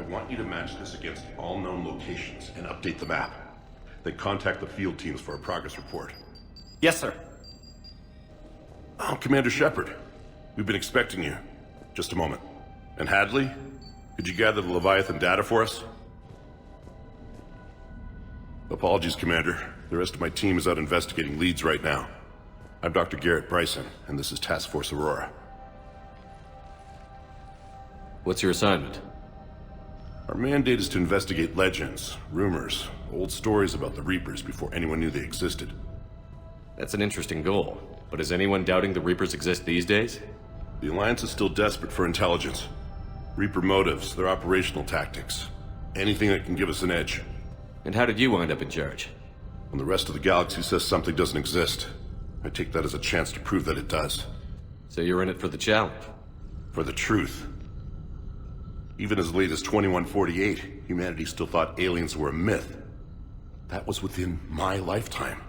want you to match this against all known locations and update the map. Then contact the field teams for a progress report. Yes, sir. Oh, Commander Shepard. We've been expecting you. Just a moment. And Hadley? Could you gather the Leviathan data for us? Apologies, Commander. The rest of my team is out investigating leads right now. I'm Dr. Garrett Bryson, and this is Task Force Aurora. What's your assignment? Our mandate is to investigate legends, rumors, old stories about the Reapers before anyone knew they existed. That's an interesting goal, but is anyone doubting the Reapers exist these days? The Alliance is still desperate for intelligence. Reaper motives, their operational tactics. Anything that can give us an edge. And how did you wind up in charge? When the rest of the galaxy says something doesn't exist, I take that as a chance to prove that it does. So you're in it for the challenge? For the truth. Even as late as 2148, humanity still thought aliens were a myth. That was within my lifetime.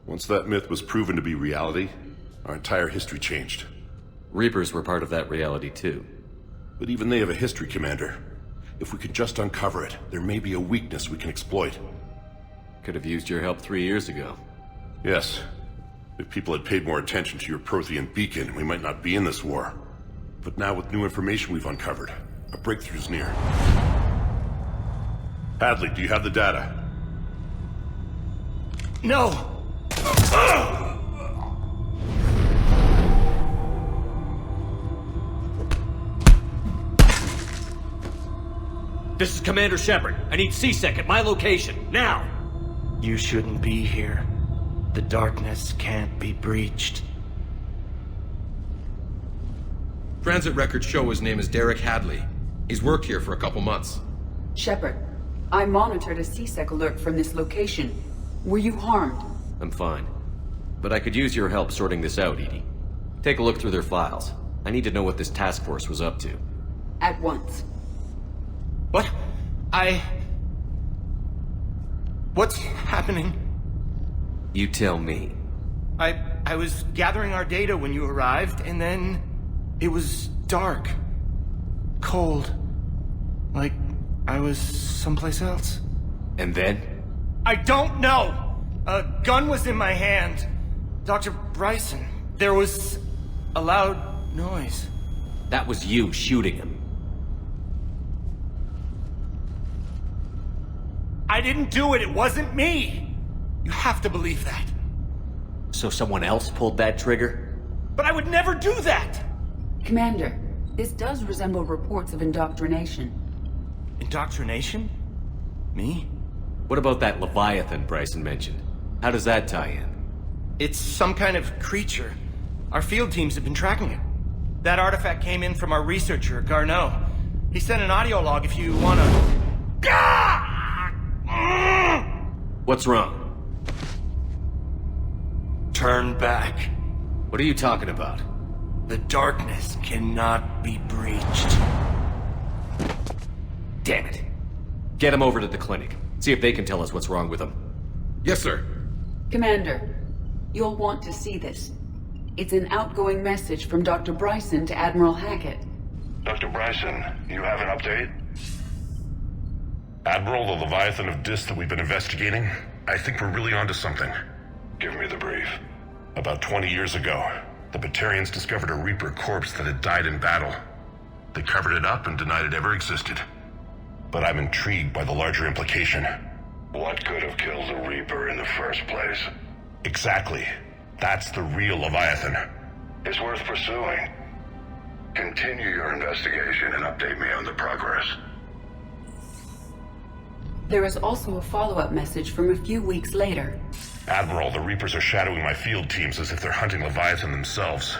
Once that myth was proven to be reality, our entire history changed. Reapers were part of that reality too. But even they have a history, Commander. If we could just uncover it, there may be a weakness we can exploit. Could have used your help 3 years ago. Yes. If people had paid more attention to your Prothean beacon, we might not be in this war. But now with new information we've uncovered, a breakthrough's near. Hadley, do you have the data? No! This is Commander Shepard. I need C-Sec at my location, now! You shouldn't be here. The darkness can't be breached. Transit records show his name is Derek Hadley. He's worked here for a couple months. Shepard, I monitored a C-Sec alert from this location. Were you harmed? I'm fine. But I could use your help sorting this out, Edie. Take a look through their files. I need to know what this task force was up to. At once. What? What's happening? You tell me. I was gathering our data when you arrived, and then it was dark. Cold. Like I was someplace else. And then? I don't know! A gun was in my hand. Dr. Bryson, there was a loud noise. That was you shooting him. I didn't do it, it wasn't me! You have to believe that. So someone else pulled that trigger? But I would never do that! Commander, this does resemble reports of indoctrination. Indoctrination? Me? What about that Leviathan Bryson mentioned? How does that tie in? It's some kind of creature. Our field teams have been tracking it. That artifact came in from our researcher, Garneau. He sent an audio log if you wanna... What's wrong? Turn back. What are you talking about? The darkness cannot be breached. Damn it. Get him over to the clinic. See if they can tell us what's wrong with him. Yes, sir. Commander, you'll want to see this. It's an outgoing message from Dr. Bryson to Admiral Hackett. Dr. Bryson, you have an update? Admiral, the Leviathan of Dis that we've been investigating, I think we're really onto something. Give me the brief. About 20 years ago, the Batarians discovered a Reaper corpse that had died in battle. They covered it up and denied it ever existed. But I'm intrigued by the larger implication. What could have killed the Reaper in the first place? Exactly. That's the real Leviathan. It's worth pursuing. Continue your investigation and update me on the progress. There is also a follow-up message from a few weeks later. Admiral, the Reapers are shadowing my field teams as if they're hunting Leviathan themselves.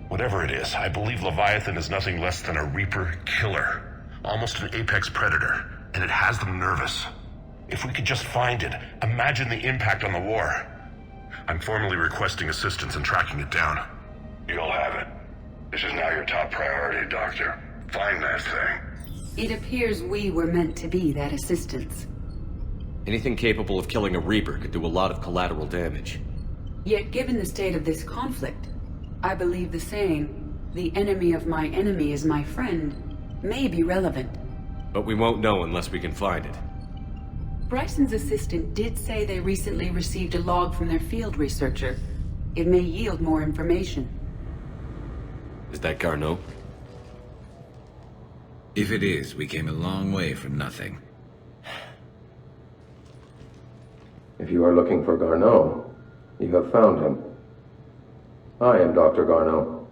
Whatever it is, I believe Leviathan is nothing less than a Reaper killer. Almost an apex predator, and it has them nervous. If we could just find it, imagine the impact on the war. I'm formally requesting assistance in tracking it down. You'll have it. This is now your top priority, Doctor. Find that thing. It appears we were meant to be that assistance. Anything capable of killing a Reaper could do a lot of collateral damage. Yet given the state of this conflict, I believe the saying, "The enemy of my enemy is my friend," may be relevant. But we won't know unless we can find it. Bryson's assistant did say they recently received a log from their field researcher. It may yield more information. Is that Garneau? If it is, we came a long way from nothing. If you are looking for Garneau, you have found him. I am Dr. Garneau.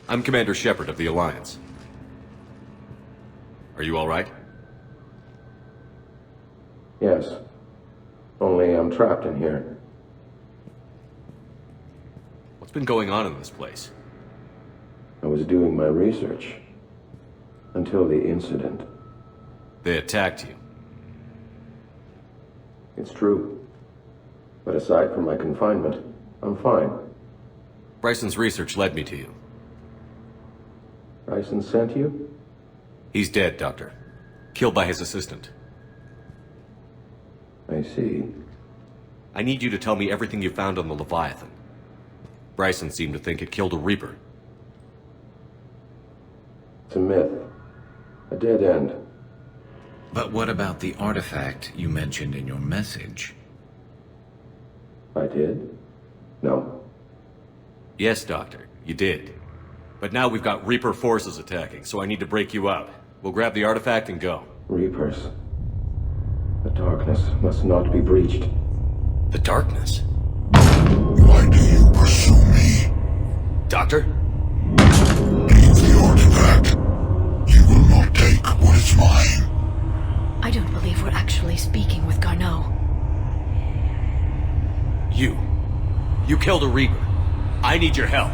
I'm Commander Shepard of the Alliance. Are you all right? Yes. Only I'm trapped in here. What's been going on in this place? I was doing my research. Until the incident. They attacked you. It's true. But aside from my confinement, I'm fine. Bryson's research led me to you. Bryson sent you? He's dead, Doctor. Killed by his assistant. I see. I need you to tell me everything you found on the Leviathan. Bryson seemed to think it killed a Reaper. It's a myth. A dead end. But what about the artifact you mentioned in your message? I did? No. Yes, Doctor, you did. But now we've got Reaper forces attacking, so I need to break you up. We'll grab the artifact and go. Reapers. The darkness must not be breached. The darkness? Why do you pursue me? Doctor? Leave the artifact. You will not take what is mine. I don't believe we're actually speaking with Garneau. You killed a Reaper. I need your help.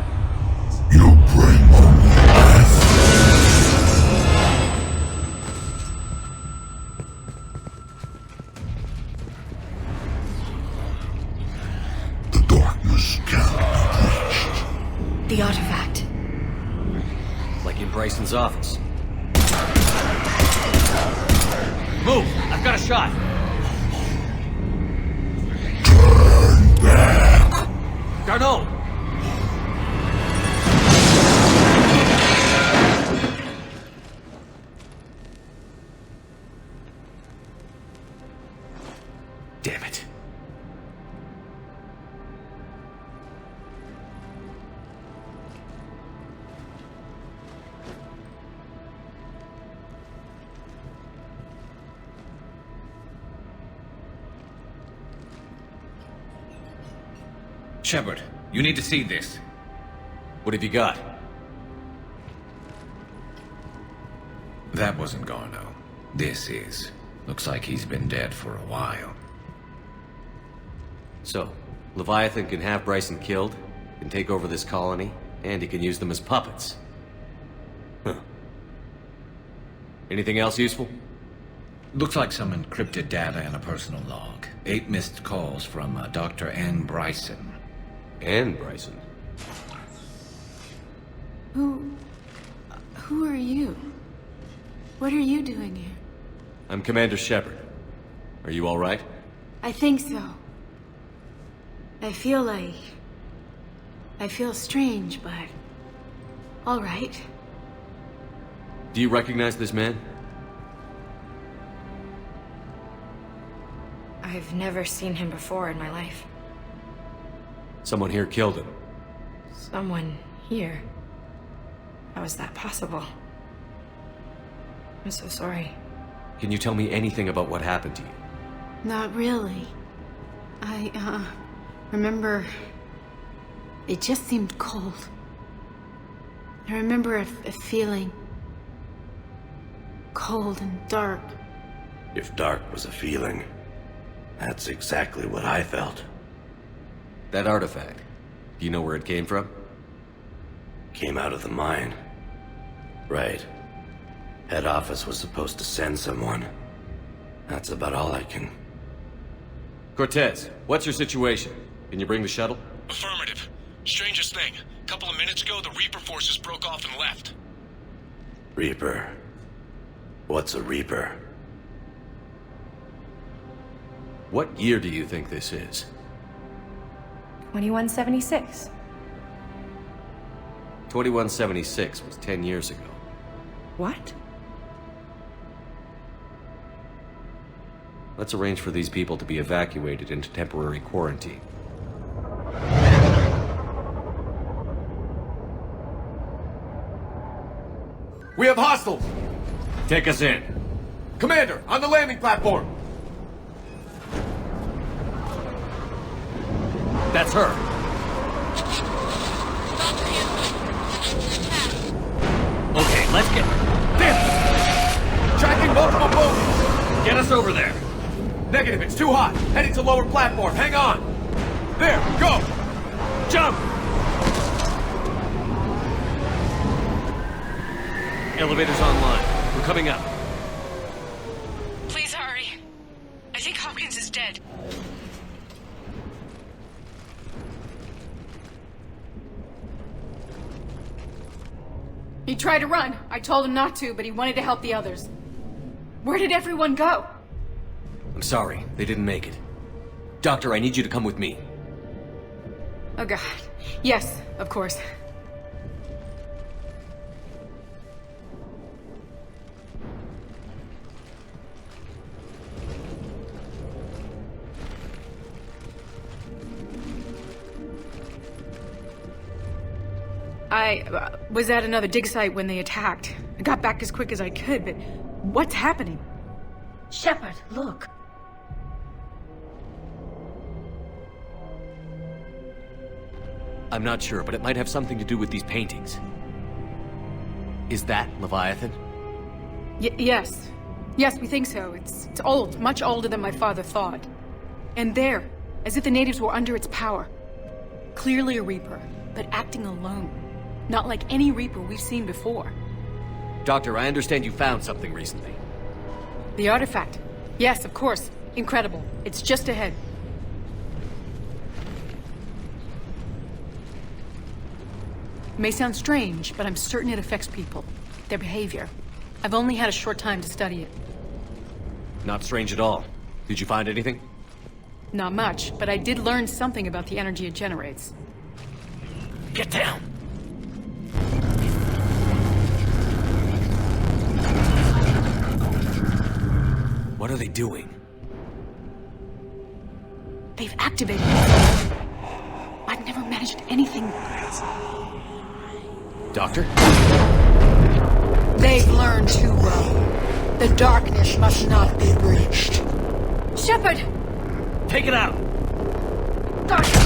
You bring only death. The darkness can't be breached. The artifact. Like in Bryson's office. Move! I've got a shot! Turn back. Garneau! Damn it. Shepard, you need to see this. What have you got? That wasn't Garneau. This is. Looks like he's been dead for a while. So, Leviathan can have Bryson killed, can take over this colony, and he can use them as puppets. Huh. Anything else useful? Looks like some encrypted data and a personal log. 8 missed calls from Dr. Ann Bryson. Ann Bryson? Who are you? What are you doing here? I'm Commander Shepard. Are you all right? I think so. I feel strange, but... all right. Do you recognize this man? I've never seen him before in my life. Someone here killed him. Someone here? How is that possible? I'm so sorry. Can you tell me anything about what happened to you? Not really. I, remember... it just seemed cold. I remember a feeling... cold and dark. If dark was a feeling, that's exactly what I felt. That artifact, do you know where it came from? Came out of the mine. Right. Head office was supposed to send someone. That's about all I can... Cortez, what's your situation? Can you bring the shuttle? Affirmative. Strangest thing. Couple of minutes ago, the Reaper forces broke off and left. Reaper. What's a Reaper? What year do you think this is? 2176. 2176 was 10 years ago. What? Let's arrange for these people to be evacuated into temporary quarantine. We have hostiles! Take us in. Commander, on the landing platform! That's her. Okay, let's get... Damn! Tracking multiple boats! Get us over there. Negative, it's too hot. Heading to lower platform, hang on! There, go! Jump! Elevator's online. We're coming up. Please hurry. I think Hopkins is dead. He tried to run. I told him not to, but he wanted to help the others. Where did everyone go? I'm sorry, they didn't make it. Doctor, I need you to come with me. Oh god. Yes, of course. I was at another dig site when they attacked. I got back as quick as I could, but what's happening? Shepard, look. I'm not sure, but it might have something to do with these paintings. Is that Leviathan? Yes. Yes, we think so. It's old, much older than my father thought. And there, as if the natives were under its power. Clearly a Reaper, but acting alone. Not like any Reaper we've seen before. Doctor, I understand you found something recently. The artifact. Yes, of course. Incredible. It's just ahead. May sound strange, but I'm certain it affects people. Their behavior. I've only had a short time to study it. Not strange at all. Did you find anything? Not much, but I did learn something about the energy it generates. Get down! What are they doing? They've activated it. I've never managed anything. Doctor? They've learned too well. The darkness must not be breached. Shepard! Take it out! Doctor!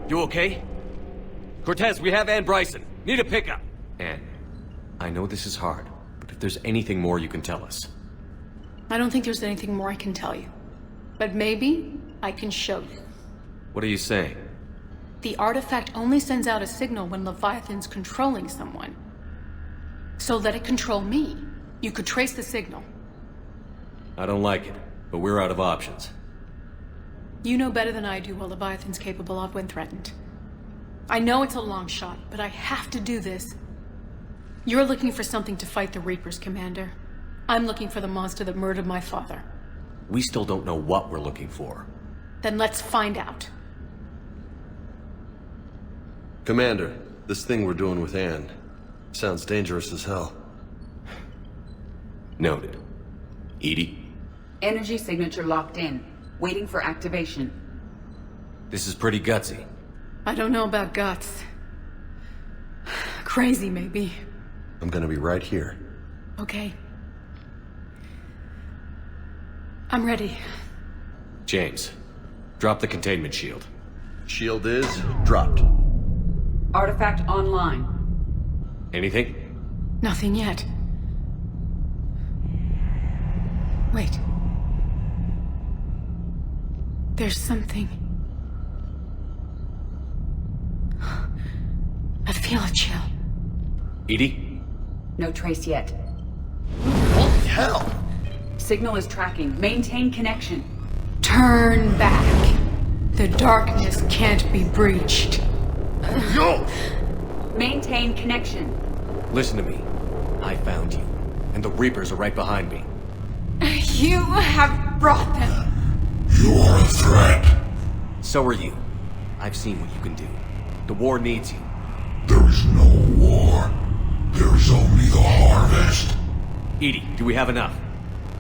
You okay? Cortez, we have Ann Bryson. Need a pickup. Ann, I know this is hard, but if there's anything more you can tell us. I don't think there's anything more I can tell you. But maybe I can show you. What are you saying? The artifact only sends out a signal when Leviathan's controlling someone. So let it control me. You could trace the signal. I don't like it, but we're out of options. You know better than I do what Leviathan's capable of when threatened. I know it's a long shot, but I have to do this. You're looking for something to fight the Reapers, Commander. I'm looking for the monster that murdered my father. We still don't know what we're looking for. Then let's find out. Commander, this thing we're doing with Ann sounds dangerous as hell. Noted. Edie? Energy signature locked in. Waiting for activation. This is pretty gutsy. I don't know about guts. Crazy, maybe. I'm gonna be right here. Okay. I'm ready. James, drop the containment shield. Shield is dropped. Artifact online. Anything? Nothing yet. Wait. There's something. I feel a chill. Edie? No trace yet. Holy hell! Signal is tracking. Maintain connection. Turn back. The darkness can't be breached. Yo! Maintain connection. Listen to me. I found you, and the Reapers are right behind me. You have brought them. You are a threat. So are you. I've seen what you can do. The war needs you. There is no war. There is only the Edie, do we have enough?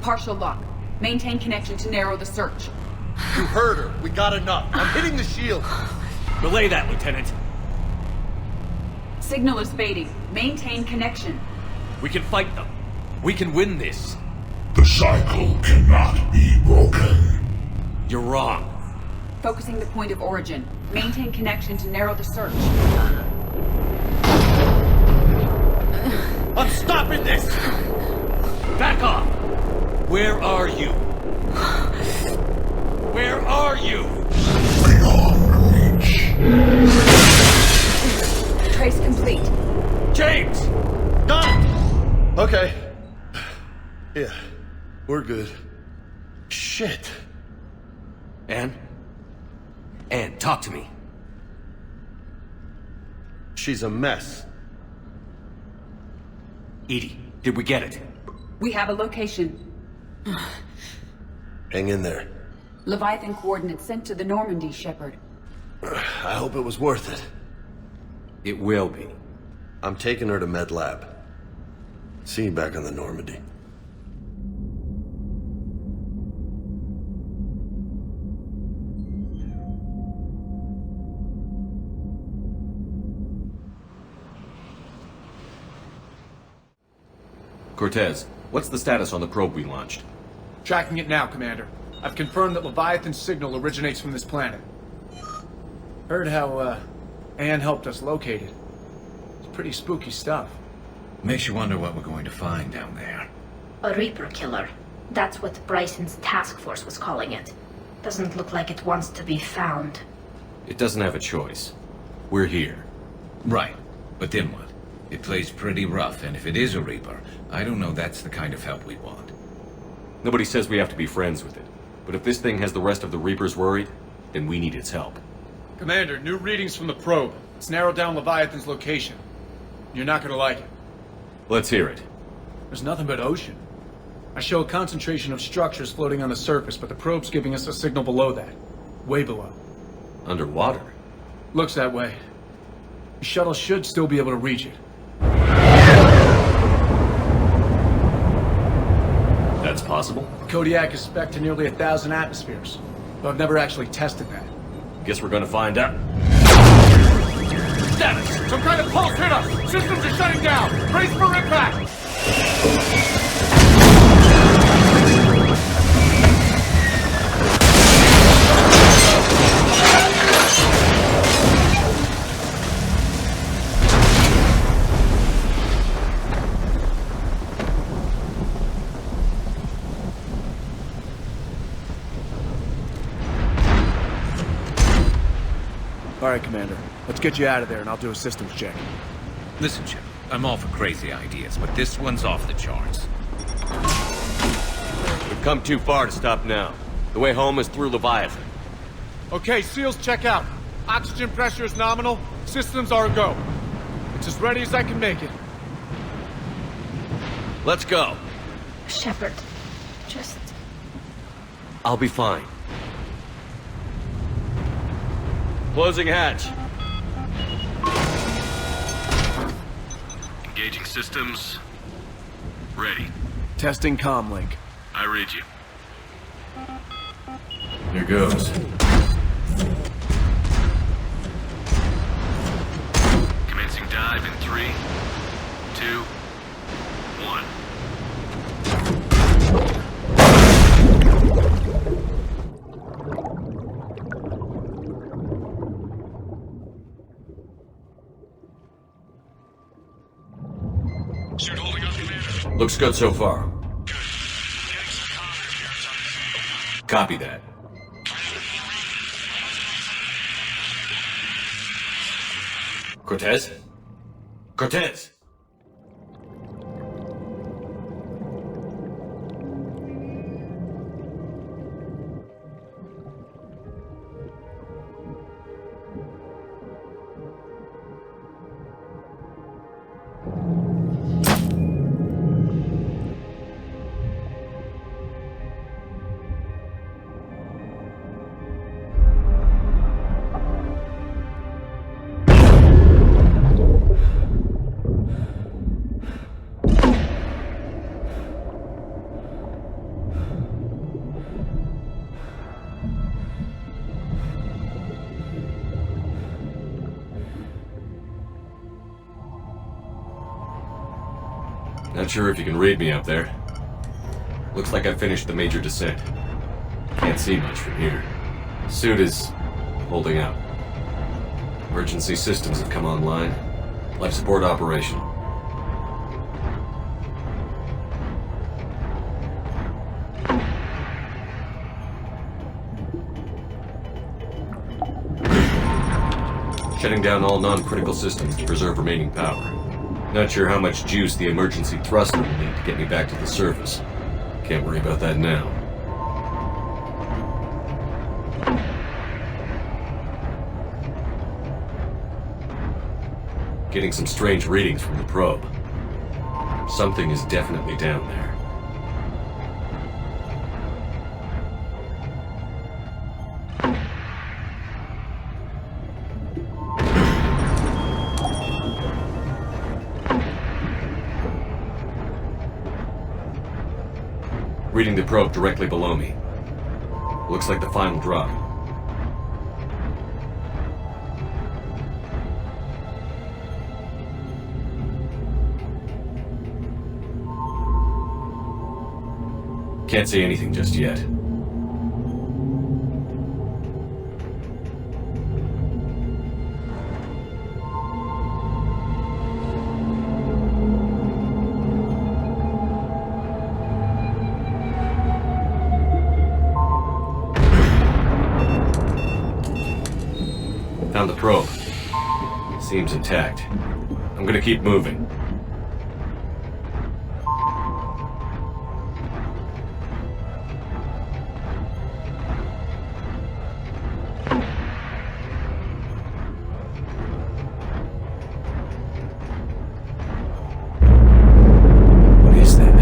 Partial lock. Maintain connection to narrow the search. You heard her. We got enough. I'm hitting the shield. Belay that, Lieutenant. Signal is fading. Maintain connection. We can fight them. We can win this. The cycle cannot be broken. You're wrong. Focusing the point of origin. Maintain connection to narrow the search. I'm stopping this! Back off! Where are you? Where are you? Beyond reach. Trace complete. James! Got it! Okay. Yeah, we're good. Shit. Anne, talk to me. She's a mess. Edie, did we get it? We have a location. Hang in there. Leviathan coordinates sent to the Normandy, Shepard. I hope it was worth it. It will be. I'm taking her to Med Lab. See you back on the Normandy. Cortez, what's the status on the probe we launched? Tracking it now, Commander. I've confirmed that Leviathan's signal originates from this planet. Heard how, Anne helped us locate it. It's pretty spooky stuff. Makes you wonder what we're going to find down there. A Reaper killer. That's what Bryson's task force was calling it. Doesn't look like it wants to be found. It doesn't have a choice. We're here. Right. But then what? It plays pretty rough, and if it is a Reaper, I don't know that's the kind of help we want. Nobody says we have to be friends with it. But if this thing has the rest of the Reapers worried, then we need its help. Commander, new readings from the probe. It's narrowed down Leviathan's location. You're not gonna like it. Let's hear it. There's nothing but ocean. I show a concentration of structures floating on the surface, but the probe's giving us a signal below that. Way below. Underwater? Looks that way. The shuttle should still be able to reach it. That's possible? Kodiak is spec'd to nearly 1,000 atmospheres, but I've never actually tested that. Guess we're gonna find out. Status! Some kind of pulse hit us! Systems are shutting down! Brace for impact! All right, Commander. Let's get you out of there, and I'll do a systems check. Listen, Chip, I'm all for crazy ideas, but this one's off the charts. We've come too far to stop now. The way home is through Leviathan. Okay, SEALs check out. Oxygen pressure is nominal. Systems are a go. It's as ready as I can make it. Let's go. Shepard, just... I'll be fine. Closing hatch. Engaging systems. Ready. Testing comm link. I read you. Here goes. Commencing dive in 3, 2, 1. Suit holding up, Commander. Looks good so far. Copy that. Cortez? Cortez! Not sure if you can read me up there. Looks like I finished the major descent. Can't see much from here. Suit is holding out. Emergency systems have come online. Life support operational. Shutting down all non-critical systems to preserve remaining power. Not sure how much juice the emergency thruster will need to get me back to the surface. Can't worry about that now. Getting some strange readings from the probe. Something is definitely down there. Reading the probe directly below me. Looks like the final drop. Can't see anything just yet. Found the probe. Seems intact. I'm gonna keep moving. What is that?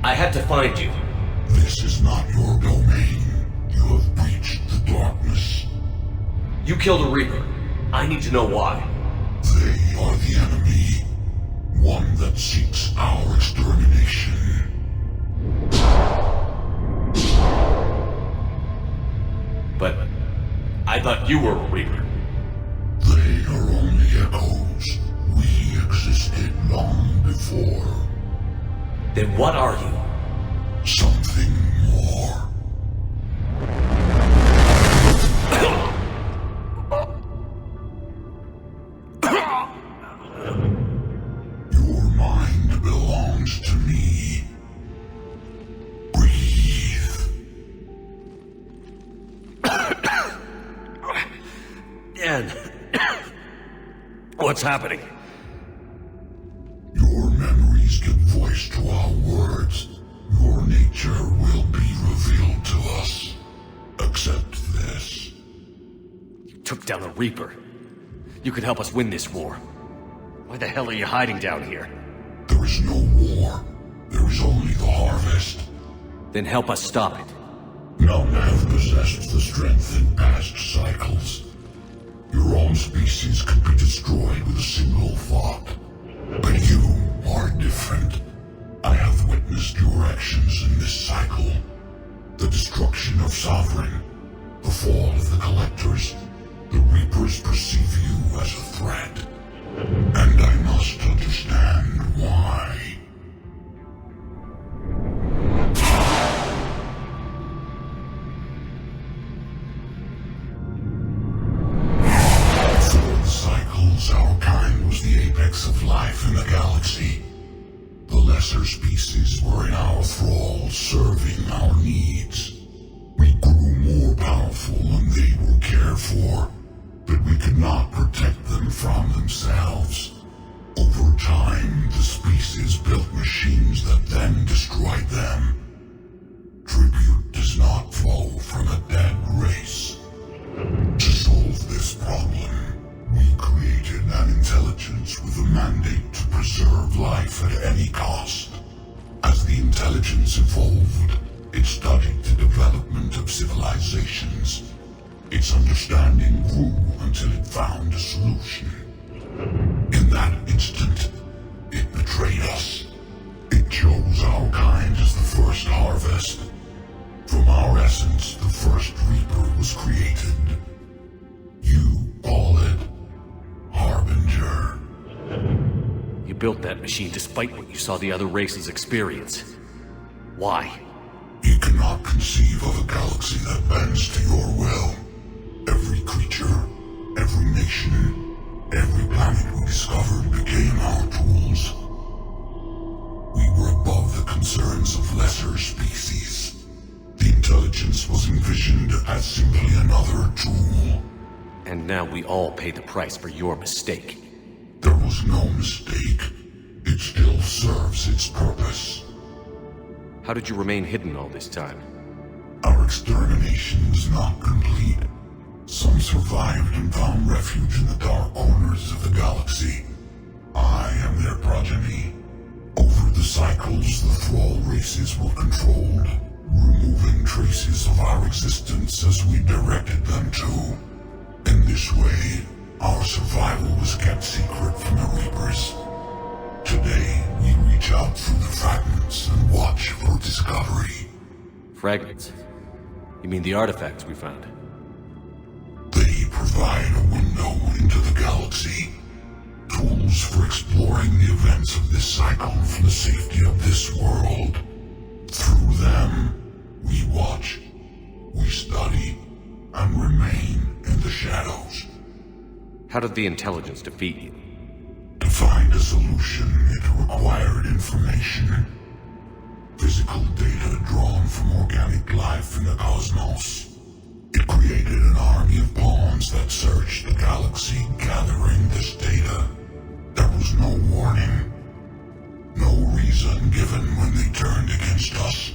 I had to find you. This is not your domain. You have breached the darkness. You killed a Reaper. I need to know why. They are the enemy. One that seeks our extermination. But I thought you were a Reaper. They are only echoes. We existed long before. Then what are you? Something more. Your mind belongs to me. Breathe. Dan, what's happening? Your memories give voice to our words. Your nature will be revealed to us. Accept this. You took down a Reaper. You could help us win this war. Why the hell are you hiding down here? There is no war. There is only the harvest. Then help us stop it. None have possessed the strength in past cycles. Your own species could be destroyed with a single thought. But you are different. I have witnessed your actions in this cycle. The destruction of Sovereign, the fall of the Collectors. The Reapers perceive you as a threat. And I must understand why. Before the cycles, our kind was the apex of life in the galaxy. The lesser species were in our thrall, serving our needs. We grew more powerful and they were cared for, but we could not protect them from themselves. Over mandate to preserve life at any cost. As the intelligence evolved, it studied the development of civilizations. Its understanding grew until it found a solution. In that instant, it betrayed us. It chose our kind as the first harvest. From our essence, the first Reaper was created. You call it Harbinger. You built that machine despite what you saw the other races experience. Why? You cannot conceive of a galaxy that bends to your will. Every creature, every nation, every planet we discovered became our tools. We were above the concerns of lesser species. The intelligence was envisioned as simply another tool. And now we all pay the price for your mistake. There was no mistake. It still serves its purpose. How did you remain hidden all this time? Our extermination was not complete. Some survived and found refuge in the dark corners of the galaxy. I am their progeny. Over the cycles, the Thrall races were controlled, removing traces of our existence as we directed them to. In this way, our survival was kept secret from the Reapers. Today, we reach out through the fragments and watch for discovery. Fragments? You mean the artifacts we found? They provide a window into the galaxy. Tools for exploring the events of this cycle from the safety of this world. Through them, we watch, we study, and remain in the shadows. How did the intelligence defeat you? To find a solution, it required information. Physical data drawn from organic life in the cosmos. It created an army of pawns that searched the galaxy, gathering this data. There was no warning. No reason given when they turned against us.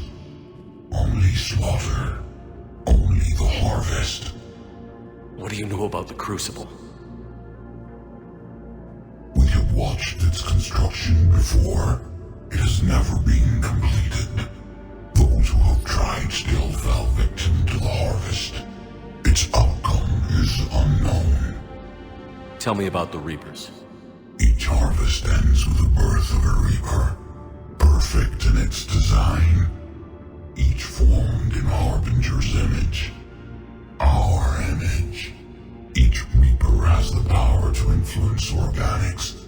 Only slaughter. Only the harvest. What do you know about the Crucible? We have watched its construction before. It has never been completed. Those who have tried still fell victim to the harvest. Its outcome is unknown. Tell me about the Reapers. Each harvest ends with the birth of a Reaper. Perfect in its design. Each formed in Harbinger's image. Our image. Each Reaper has the power to influence organics.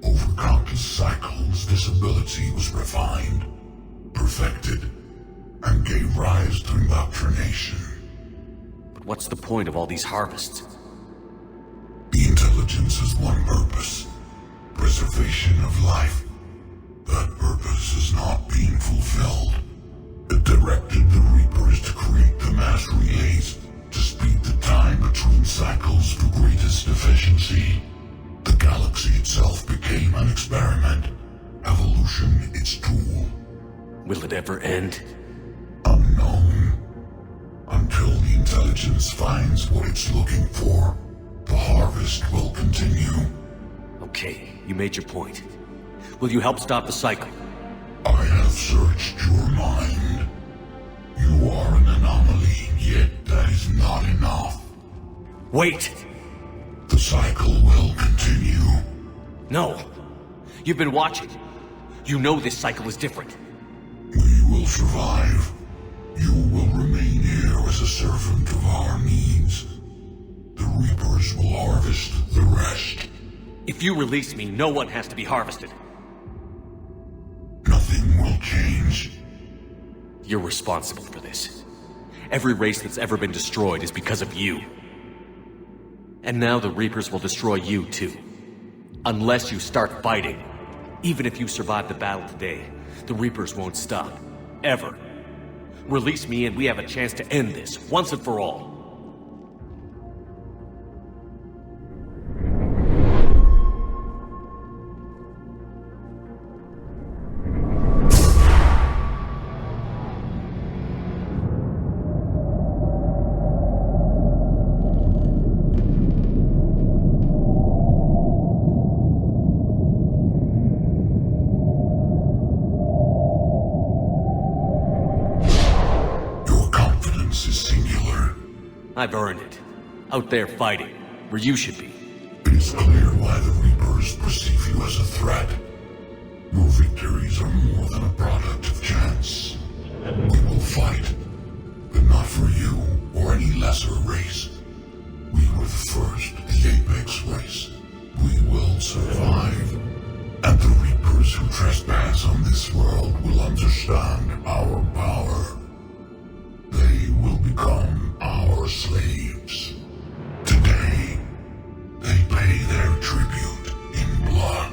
Over countless cycles, this ability was refined, perfected, and gave rise to indoctrination. But what's the point of all these harvests? The intelligence has one purpose. Preservation of life. That purpose is not being fulfilled. It directed the Reapers to create the mass relays to speed the time between cycles for greatest efficiency. The galaxy itself became an experiment. Evolution its tool. Will it ever end? Unknown. Until the intelligence finds what it's looking for, the harvest will continue. Okay, you made your point. Will you help stop the cycle? I have searched your mind. You are an anomaly, yet that is not enough. Wait! The cycle will continue. No. You've been watching. You know this cycle is different. We will survive. You will remain here as a servant of our needs. The Reapers will harvest the rest. If you release me, no one has to be harvested. Nothing will change. You're responsible for this. Every race that's ever been destroyed is because of you. And now the Reapers will destroy you too. Unless you start fighting. Even if you survive the battle today, the Reapers won't stop. Ever. Release me and we have a chance to end this, once and for all. I've earned it. Out there fighting, where you should be. It is clear why the Reapers perceive you as a threat. Your victories are more than a product of chance. We will fight, but not for you or any lesser race. We were the first, the Apex race. We will survive. And the Reapers who trespass on this world will understand our power. They will become our slaves. Today, they pay their tribute in blood.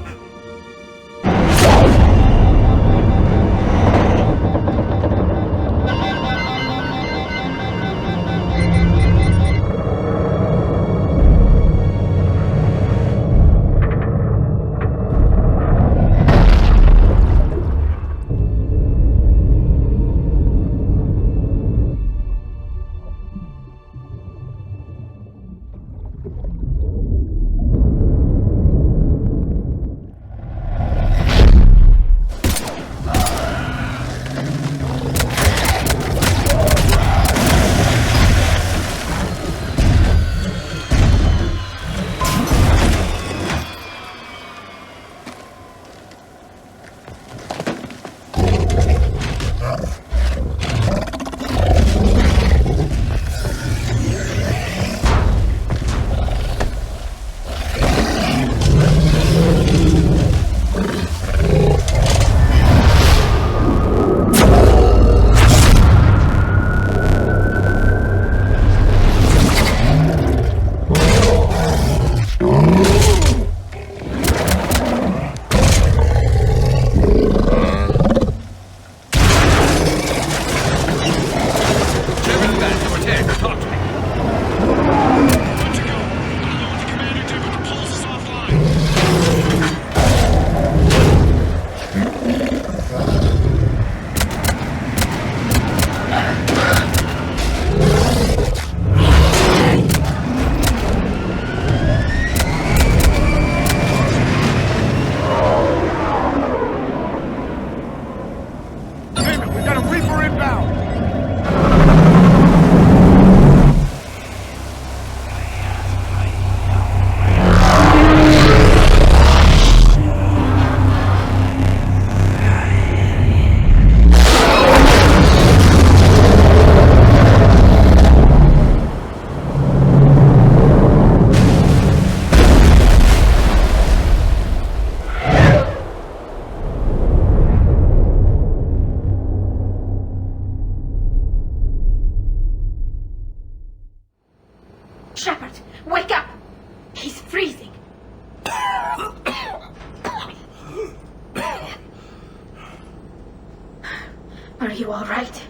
Are you all right?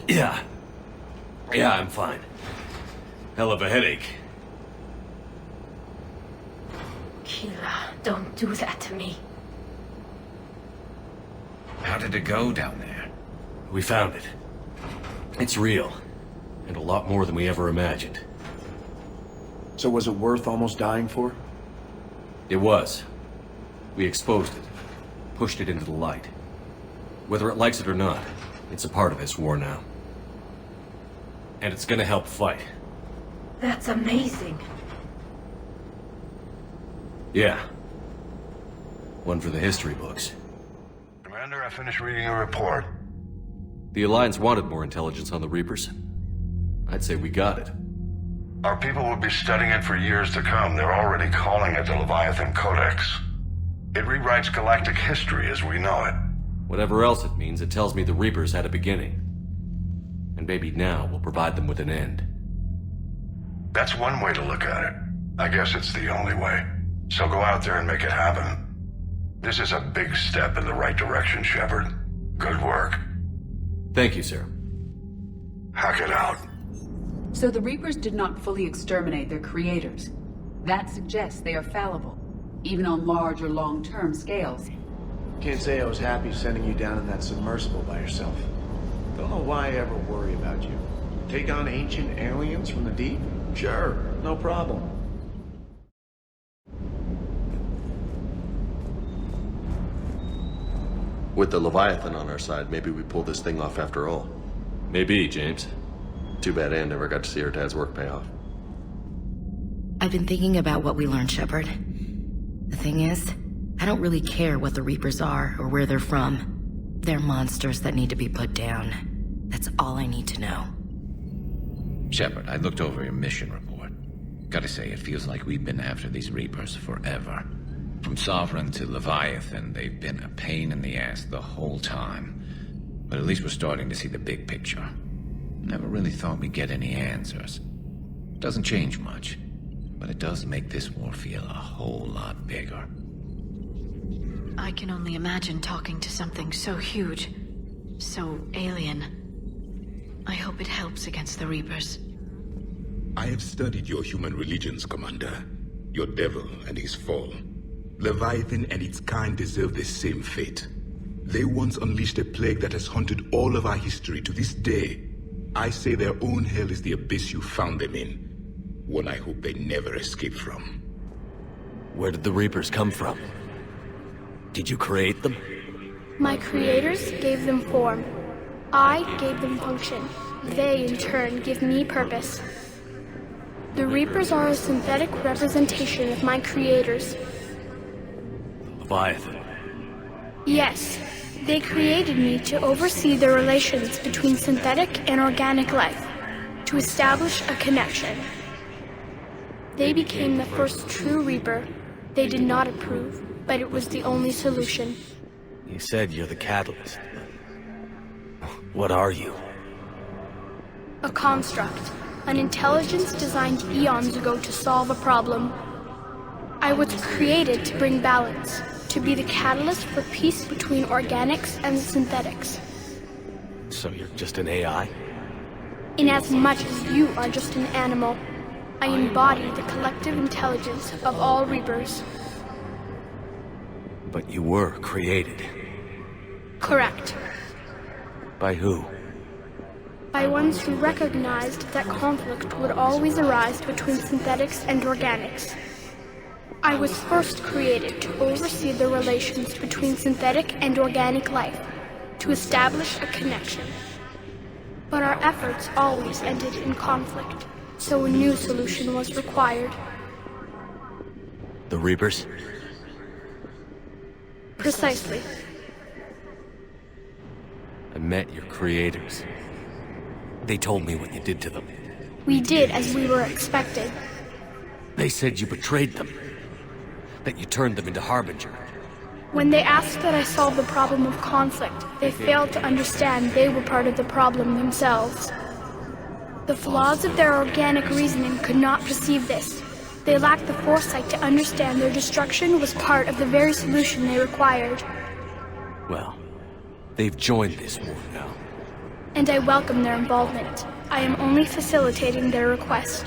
Yeah, I'm fine. Hell of a headache. Kila, don't do that to me. How did it go down there? We found it. It's real. And a lot more than we ever imagined. So was it worth almost dying for? It was. We exposed it. Pushed it into the light. Whether it likes it or not, it's a part of this war now. And it's gonna help fight. That's amazing. Yeah. One for the history books. Commander, I finished reading your report. The Alliance wanted more intelligence on the Reapers. I'd say we got it. Our people will be studying it for years to come. They're already calling it the Leviathan Codex. It rewrites galactic history as we know it. Whatever else it means, it tells me the Reapers had a beginning. And maybe now we'll provide them with an end. That's one way to look at it. I guess it's the only way. So go out there and make it happen. This is a big step in the right direction, Shepard. Good work. Thank you, sir. Hack it out. So the Reapers did not fully exterminate their creators. That suggests they are fallible, even on large or long-term scales. Can't say I was happy sending you down in that submersible by yourself. Don't know why I ever worry about you. Take on ancient aliens from the deep? Sure, no problem. With the Leviathan on our side, maybe we pull this thing off after all. Maybe, James. Too bad Anne never got to see her dad's work pay off. I've been thinking about what we learned, Shepard. The thing is, I don't really care what the Reapers are or where they're from. They're monsters that need to be put down. That's all I need to know. Shepard, I looked over your mission report. Gotta say, it feels like we've been after these Reapers forever. From Sovereign to Leviathan, they've been a pain in the ass the whole time. But at least we're starting to see the big picture. Never really thought we'd get any answers. Doesn't change much, but it does make this war feel a whole lot bigger. I can only imagine talking to something so huge, so alien. I hope it helps against the Reapers. I have studied your human religions, Commander. Your devil and his fall. Leviathan and its kind deserve the same fate. They once unleashed a plague that has haunted all of our history to this day. I say their own hell is the abyss you found them in. One I hope they never escape from. Where did the Reapers come from? Did you create them? My creators gave them form. I gave them function. They, in turn, give me purpose. The Reapers are a synthetic representation of my creators. Leviathan. Yes. They created me to oversee the relations between synthetic and organic life, to establish a connection. They became the first true Reaper. They did not approve, but it was the only solution. You said you're the catalyst. What are you? A construct, an intelligence designed eons ago to solve a problem. I was created to bring balance, to be the catalyst for peace between organics and synthetics. So you're just an AI? Inasmuch as you are just an animal, I embody the collective intelligence of all Reapers. But you were created. Correct. By who? By ones who recognized that conflict would always arise between synthetics and organics. I was first created to oversee the relations between synthetic and organic life, to establish a connection. But our efforts always ended in conflict, so a new solution was required. The Reapers? Precisely. I met your creators. They told me what you did to them. We did as we were expected. They said you betrayed them. That you turned them into Harbinger. When they asked that I solve the problem of conflict, they failed to understand they were part of the problem themselves. The flaws of their organic reasoning could not perceive this. They lacked the foresight to understand their destruction was part of the very solution they required. Well, they've joined this war now. And I welcome their involvement. I am only facilitating their request.